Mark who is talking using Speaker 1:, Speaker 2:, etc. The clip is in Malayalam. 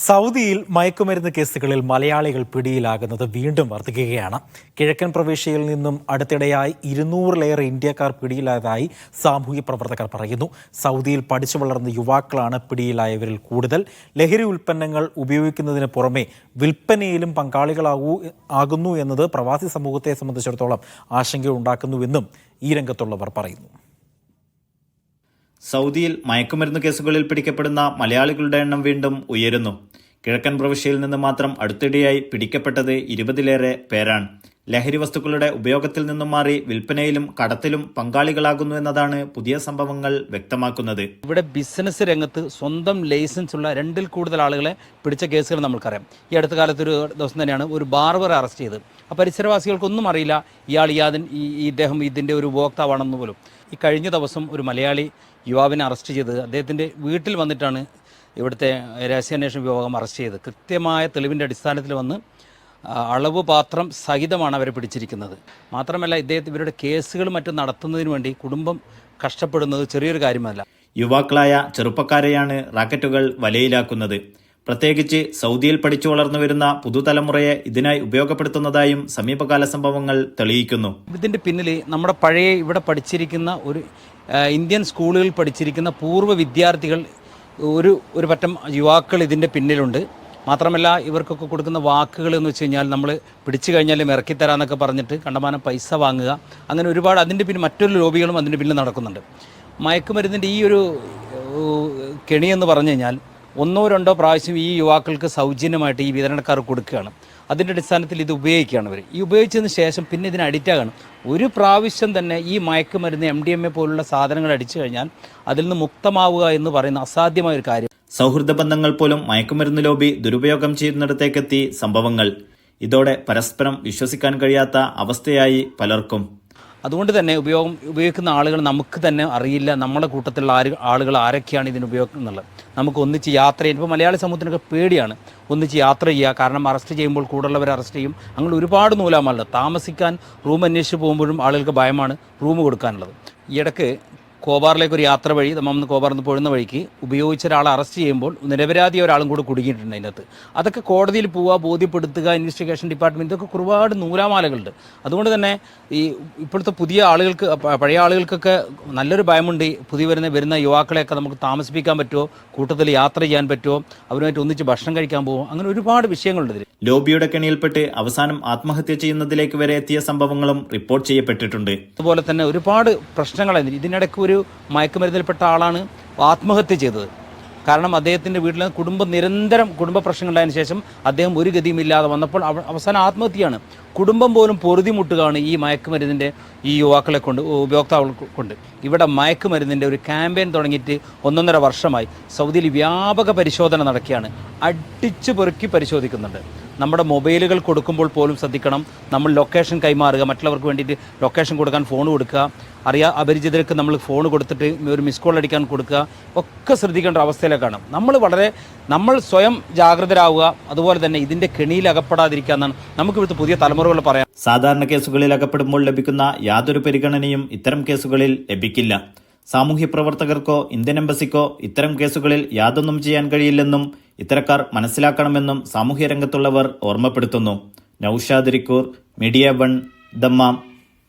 Speaker 1: സൗദിയിൽ മയക്കുമരുന്ന് കേസുകളിൽ മലയാളികൾ പിടിയിലാകുന്നത് വീണ്ടും വർദ്ധിക്കുകയാണ്. കിഴക്കൻ പ്രവിശ്യയിൽ നിന്നും അടുത്തിടെയായി 200-ലേറെ ഇന്ത്യക്കാർ പിടിയിലായതായി സാമൂഹ്യ പ്രവർത്തകർ പറയുന്നു. സൗദിയിൽ പഠിച്ചു വളർന്ന യുവാക്കളാണ് പിടിയിലായവരിൽ കൂടുതൽ. ലഹരി ഉൽപ്പന്നങ്ങൾ ഉപയോഗിക്കുന്നതിന് പുറമെ വിൽപ്പനയിലും പങ്കാളികളാകുന്നു എന്നത് പ്രവാസി സമൂഹത്തെ സംബന്ധിച്ചിടത്തോളം ആശങ്കയുണ്ടാക്കുന്നുവെന്നും ഈ രംഗത്തുള്ളവർ പറയുന്നു.
Speaker 2: സൗദിയിൽ മയക്കുമരുന്ന് കേസുകളിൽ പിടിക്കപ്പെടുന്ന മലയാളികളുടെ എണ്ണം വീണ്ടും ഉയരുന്നു. കിഴക്കൻ പ്രവിശ്യയിൽ നിന്ന് മാത്രം അടുത്തിടെയായി പിടിക്കപ്പെട്ടത് 20-ലേറെ പേരാണ്. ലഹരി വസ്തുക്കളുടെ ഉപയോഗത്തിൽ നിന്നും മാറി വിൽപ്പനയിലും കടത്തിലും പങ്കാളികളാകുന്നു എന്നതാണ് പുതിയ സംഭവങ്ങൾ വ്യക്തമാക്കുന്നത്.
Speaker 3: ഇവിടെ ബിസിനസ് രംഗത്ത് സ്വന്തം ലൈസൻസ് ഉള്ള 2-ൽ കൂടുതൽ ആളുകളെ പിടിച്ച കേസുകൾ നമ്മൾക്കറിയാം. ഈ അടുത്ത കാലത്ത് ഒരു ദിവസം തന്നെയാണ് ഒരു ബാർബറെ അറസ്റ്റ് ചെയ്തത്. ആ പരിസരവാസികൾക്കൊന്നും അറിയില്ല ഇദ്ദേഹം ഇതിൻ്റെ ഒരു ഉപഭോക്താവാണെന്ന് പോലും. ഈ കഴിഞ്ഞ ദിവസം ഒരു മലയാളി യുവാവിനെ അറസ്റ്റ് ചെയ്തത് അദ്ദേഹത്തിൻ്റെ വീട്ടിൽ വന്നിട്ടാണ് ഇവിടുത്തെ രഹസ്യാന്വേഷണ വിഭാഗം അറസ്റ്റ് ചെയ്തത്. കൃത്യമായ തെളിവിൻ്റെ അടിസ്ഥാനത്തിൽ വന്ന് അളവ് പാത്രം സഹിതമാണ് അവരെ പിടിച്ചിരിക്കുന്നത്. മാത്രമല്ല ഇവരുടെ കേസുകൾ മറ്റും നടത്തുന്നതിന് വേണ്ടി കുടുംബം കഷ്ടപ്പെടുന്നത് ചെറിയൊരു കാര്യമല്ല.
Speaker 2: യുവാക്കളായ ചെറുപ്പക്കാരെയാണ് റാക്കറ്റുകൾ വലയിലാക്കുന്നത്. പ്രത്യേകിച്ച് സൗദിയിൽ പഠിച്ചു വളർന്നു വരുന്ന പുതുതലമുറയെ ഇതിനായി ഉപയോഗപ്പെടുത്തുന്നതായും സമീപകാല സംഭവങ്ങൾ തെളിയിക്കുന്നു.
Speaker 3: ഇതിൻ്റെ പിന്നിൽ നമ്മുടെ പഴയ ഇവിടെ പഠിച്ചിരിക്കുന്ന ഒരു ഇന്ത്യൻ സ്കൂളുകളിൽ പഠിച്ചിരിക്കുന്ന പൂർവ്വ വിദ്യാർത്ഥികൾ ഒരു പറ്റം യുവാക്കൾ ഇതിൻ്റെ പിന്നിലുണ്ട്. മാത്രമല്ല ഇവർക്കൊക്കെ കൊടുക്കുന്ന വാക്കുകൾ എന്ന് വെച്ച് കഴിഞ്ഞാൽ നമ്മൾ പിടിച്ചു കഴിഞ്ഞാലും ഇറക്കിത്തരാമെന്നൊക്കെ പറഞ്ഞിട്ട് കണ്ടമാനം പൈസ വാങ്ങുക, അങ്ങനെ ഒരുപാട് അതിൻ്റെ പിന്നെ മറ്റൊരു ലോബികളും അതിൻ്റെ പിന്നിൽ നടക്കുന്നുണ്ട്. മയക്കുമരുന്നിൻ്റെ ഈ ഒരു കെണിയെന്ന് പറഞ്ഞു കഴിഞ്ഞാൽ 1-2 പ്രാവശ്യം ഈ യുവാക്കൾക്ക് സൗജന്യമായിട്ട് ഈ വിതരണക്കാർ കൊടുക്കുകയാണ്. അതിൻ്റെ അടിസ്ഥാനത്തിൽ ഇത് ഉപയോഗിക്കുകയാണ് അവർ. ഈ ഉപയോഗിച്ചതിന് ശേഷം പിന്നെ ഇതിന് അഡിക്റ്റാകണം. ഒരു പ്രാവശ്യം തന്നെ ഈ മയക്കുമരുന്ന് MDMA പോലുള്ള സാധനങ്ങൾ അടിച്ചു കഴിഞ്ഞാൽ അതിൽ നിന്ന് മുക്തമാവുക എന്ന് പറയുന്ന അസാധ്യമായ ഒരു കാര്യം.
Speaker 2: സൗഹൃദ ബന്ധങ്ങൾ പോലും മയക്കുമരുന്ന് ലോബി ദുരുപയോഗം ചെയ്യുന്നിടത്തേക്കെത്തി സംഭവങ്ങൾ. ഇതോടെ പരസ്പരം വിശ്വസിക്കാൻ കഴിയാത്ത അവസ്ഥയായി പലർക്കും.
Speaker 3: അതുകൊണ്ട് തന്നെ ഉപയോഗിക്കുന്ന ആളുകൾ നമുക്ക് തന്നെ അറിയില്ല, നമ്മുടെ കൂട്ടത്തിലുള്ള ആളുകൾ ആരൊക്കെയാണ് ഇതിന് ഉപയോഗിക്കുന്നുള്ളത്. നമുക്ക് ഒന്നിച്ച് യാത്ര ചെയ്യാൻ ഇപ്പോൾ മലയാളി സമൂഹത്തിനൊക്കെ പേടിയാണ് ഒന്നിച്ച് യാത്ര ചെയ്യുക. കാരണം അറസ്റ്റ് ചെയ്യുമ്പോൾ കൂടുള്ളവരെ അറസ്റ്റ് ചെയ്യും. അങ്ങനെ ഒരുപാട് നൂലാമാലുണ്ട്. താമസിക്കാൻ റൂം അന്വേഷിച്ച് പോകുമ്പോഴും ആളുകൾക്ക് ഭയമാണ് റൂം കൊടുക്കാനുള്ളത്. ഈയിടക്ക് കോബാറിലേക്ക് ഒരു യാത്ര വഴി നമ്മൾ കോബാറിൽ നിന്ന് പോഴുന്ന വഴിക്ക് ഉപയോഗിച്ച ഒരാളെ അറസ്റ്റ് ചെയ്യുമ്പോൾ നിരപരാധി ഒരാളും കൂടെ കുടുങ്ങിയിട്ടുണ്ട് അതിനകത്ത്. അതൊക്കെ കോടതിയിൽ പോവുക, ബോധ്യപ്പെടുത്തുക, ഇൻവെസ്റ്റിഗേഷൻ ഡിപ്പാർട്ട്മെൻറ്റ്, ഇതൊക്കെ ഒരുപാട് നൂലാമാലകളുണ്ട്. അതുകൊണ്ട് തന്നെ ഈ ഇപ്പോഴത്തെ പുതിയ ആളുകൾക്ക്, പഴയ ആളുകൾക്കൊക്കെ നല്ലൊരു ഭയമുണ്ട്. വരുന്ന യുവാക്കളെയൊക്കെ നമുക്ക് താമസിപ്പിക്കാൻ പറ്റുമോ, കൂട്ടത്തിൽ യാത്ര ചെയ്യാൻ പറ്റുമോ, അവരുമായിട്ട് ഒന്നിച്ച് ഭക്ഷണം കഴിക്കാൻ പോകുമോ, അങ്ങനെ ഒരുപാട് വിഷയങ്ങളുണ്ട് ഇതിൽ.
Speaker 2: ലോബിയുടെ കെണിയിൽപ്പെട്ട് അവസാനം ആത്മഹത്യ ചെയ്യുന്നതിലേക്ക് വരെ എത്തിയ സംഭവങ്ങളും റിപ്പോർട്ട് ചെയ്യപ്പെട്ടിട്ടുണ്ട്.
Speaker 3: അതുപോലെ തന്നെ ഒരുപാട് പ്രശ്നങ്ങളായിരുന്നു. ഇതിനിടയ്ക്ക് ഒരു മയക്കുമരുന്നിൽപ്പെട്ട ആളാണ് ആത്മഹത്യ ചെയ്തത്. കാരണം അദ്ദേഹത്തിൻ്റെ വീട്ടിൽ നിരന്തരം കുടുംബ പ്രശ്നങ്ങളുണ്ടായതിനു ശേഷം അദ്ദേഹം ഒരു ഗതിയുമില്ലാതെ വന്നപ്പോൾ അവസാനം ആത്മഹത്യയാണ്. കുടുംബം പോലും പൊറുതിമുട്ടുകയാണ് ഈ മയക്കുമരുന്നിൻ്റെ ഈ യുവാക്കളെ കൊണ്ട്, ഉപയോക്താക്കളെ കൊണ്ട്. ഇവിടെ മയക്കുമരുന്നിൻ്റെ ഒരു ക്യാമ്പയിൻ തുടങ്ങിയിട്ട് 1.5 വർഷമായി സൗദിയിൽ വ്യാപക പരിശോധന നടക്കുകയാണ്. അടിച്ചു പെറുക്കി പരിശോധിക്കുന്നുണ്ട്. നമ്മുടെ മൊബൈലുകൾ കൊടുക്കുമ്പോൾ പോലും ശ്രദ്ധിക്കണം. നമ്മൾ ലൊക്കേഷൻ കൈമാറുക, മറ്റുള്ളവർക്ക് വേണ്ടിയിട്ട് ലൊക്കേഷൻ കൊടുക്കാൻ ഫോൺ കൊടുക്കുക, അപരിചിതർക്ക് നമ്മൾ ഫോൺ കൊടുത്തിട്ട് ഒരു മിസ് കോൾ അടിക്കാൻ കൊടുക്കുക, ഒക്കെ ശ്രദ്ധിക്കേണ്ട അവസ്ഥയിലേക്കാണ്. നമ്മൾ സ്വയം ജാഗ്രതരാകുക. അതുപോലെ തന്നെ ഇതിൻ്റെ കെണിയിൽ അകപ്പെടാതിരിക്കുക എന്നാണ് നമുക്ക് ഇവിടുത്തെ പുതിയ തലമുറകൾ പറയാം.
Speaker 2: സാധാരണ കേസുകളിൽ അകപ്പെടുമ്പോൾ ലഭിക്കുന്ന യാതൊരു പരിഗണനയും ഇത്തരം കേസുകളിൽ ലഭിക്കില്ല. സാമൂഹ്യ പ്രവർത്തകർക്കോ ഇന്ത്യൻ എംബസിക്കോ ഇത്തരം കേസുകളിൽ യാതൊന്നും ചെയ്യാൻ കഴിയില്ലെന്നും ഇത്തരക്കാർ മനസ്സിലാക്കണമെന്നും സാമൂഹ്യ രംഗത്തുള്ളവർ ഓർമ്മപ്പെടുത്തുന്നു. Naushad റിക്കൂർ, media 1, Dammam.